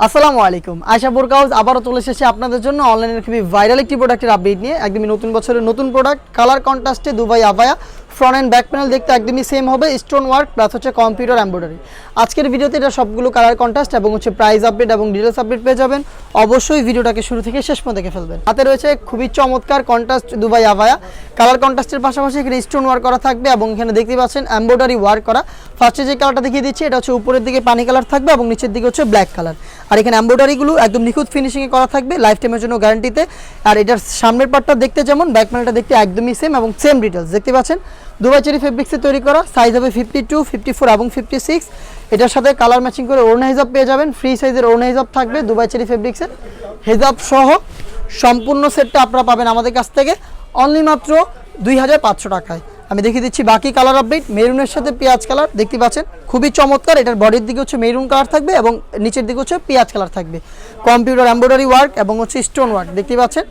আসসালামু আলাইকুম। আয়শা বোরকা হাউস আবারও চলে এসেছে আপনাদের জন্য অনলাইনের খুবই ভাইরাল একটি প্রোডাক্টের আপডেট নিয়ে। একদমই নতুন বছরের নতুন প্রোডাক্ট, কালার কন্ট্রাস্টে দুবাই আবায়া। ফ্রন্ট অ্যান্ড ব্যাক প্যানেল দেখতে একদমই সেম হবে, স্টোন ওয়ার্ক প্লাস হচ্ছে কম্পিউটার এমব্রয়ডারি। আজকের ভিডিওতে এটা সবগুলো কালার কন্ট্রাস্ট এবং হচ্ছে প্রাইস আপডেট এবং ডিটেলস আপডেট পেয়ে যাবেন। অবশ্যই ভিডিওটাকে শুরু থেকে শেষ পর্যন্ত দেখে ফেলবেন। হাতে রয়েছে খুবই চমৎকার কন্ট্রাস্ট দুবাই আবায়া। কালার কন্ট্রাস্টের পাশাপাশি এখানে স্টোন ওয়ার্ক করা থাকবে এবং এখানে দেখতে পাচ্ছেন এমব্রয়ডারি ওয়ার্ক করা। ফার্স্টে যে কালারটা দেখিয়ে দিচ্ছি এটা হচ্ছে উপরের দিকে পানি কালার থাকবে এবং নিচের দিকে হচ্ছে ব্ল্যাক কালার। আর এখানে এমব্রয়ডারিগুলো একদম নিখুঁত ফিনিশিংয়ে করা থাকবে, লাইফ টাইমের জন্য গ্যারান্টিতে। আর এটার সামনের পার্টটা দেখতে যেমন, ব্যাক প্যানেলটা দেখতে একদমই সেম এবং সেম ডিটেলস দেখতে পাচ্ছেন। দুবাই চেরি ফেব্রিক্সে তৈরি করা, সাইজ হবে 52, 54 এবং 56। এটার সাথে কালার ম্যাচিং করে ওড়না হিজাব পেয়ে যাবেন, ফ্রি সাইজের ওড়না হিজাব থাকবে দুবাই চেরি ফেব্রিক্সের। হিজাব সহ সম্পূর্ণ সেটটা আপনারা পাবেন আমাদের কাছ থেকে অনলি মাত্র 2500 টাকায়। আমি দেখিয়ে দিচ্ছি বাকি কালার আপডেট। মেরুনের সাথে পেঁয়াজ কালার দেখতে পাচ্ছেন, খুবই চমৎকার। এটার বডির দিকে হচ্ছে মেরুন কালার থাকবে এবং নিচের দিকে হচ্ছে পেঁয়াজ কালার থাকবে। কম্পিউটার এমব্রয়ডারি ওয়ার্ক এবং হচ্ছে স্টোন ওয়ার্ক দেখতে পাচ্ছেন।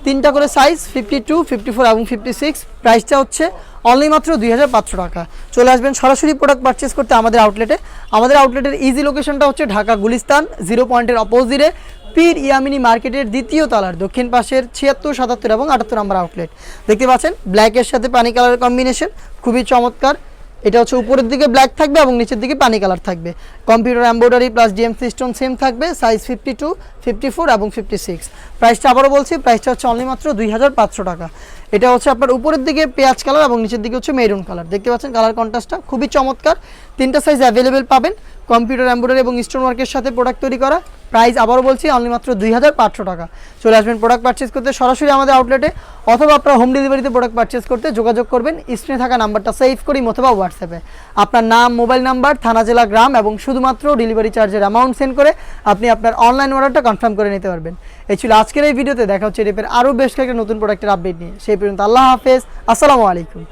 তিনটা করে সাইজ 52, 54 এবং 56। প্রাইসটা হচ্ছে অনলি মাত্র 2500 টাকা। চলে আসবেন সরাসরি প্রোডাক্ট পারচেস করতে আমাদের আউটলেটে। আমাদের আউটলেটের ইজি লোকেশনটা হচ্ছে ঢাকা গুলিস্তান 0 পয়েন্টের অপোজিটে পীর ইয়ামিনী মার্কেটের দ্বিতীয় তলার দক্ষিণ পাশের 76, 77 এবং 78 নম্বর আউটলেট। দেখতে পাচ্ছেন ব্ল্যাকের সাথে পানি কালারের কম্বিনেশন, খুবই চমৎকার। এটা হচ্ছে উপরের দিকে ব্ল্যাক থাকবে এবং নিচের দিকে পানি কালার থাকবে। Computer embroidery plus DMC stone same থাকবে, সাইজ 52, 54 এবং 56। প্রাইসটা আবারও বলছি, প্রাইসটা হচ্ছে অনলি মাত্র 2500 টাকা। এটা হচ্ছে আপনার উপরের দিকে পেঁয়াজ কালার এবং নিচের দিকে হচ্ছে মেরুন কালার। দেখতে পাচ্ছেন কালার কন্ট্রাস্টটা খুবই চমৎকার। তিনটা সাইজ অ্যাভেলেবেল পাবেন। কম্পিউটার এমব্রয়ডারি এবং স্টোন ওয়ার্কের সাথে প্রোডাক্ট তৈরি করা। প্রাইস আবারও বলছি অনলি মাত্র 2500 টাকা। চলে আসবেন প্রোডাক্ট পারচেস করতে সরাসরি আমাদের আউটলেটে, অথবা আপনার হোম ডেলিভারিতে প্রোডাক্ট পারচেস করতে যোগাযোগ করবেন স্ক্রিনে থাকা নাম্বারটা সেভ করি অথবা হোয়াটসঅ্যাপে। আপনার নাম, মোবাইল নাম্বার, থানা, জেলা, গ্রাম এবং শুধুমাত্র ডেলিভারি চার্জের অ্যামাউন্ট সেন্ড করে আপনি আপনার অনলাইন অর্ডারটা কনফার্ম করে নিতে পারবেন। এই ছিল আজকের এই ভিডিওতে। দেখা হচ্ছে এর আরও বেশ কয়েকটা নতুন প্রোডাক্টের আপডেট নিয়ে। সেই পর্যন্ত আল্লাহ হাফেজ, আসসালামু আলাইকুম।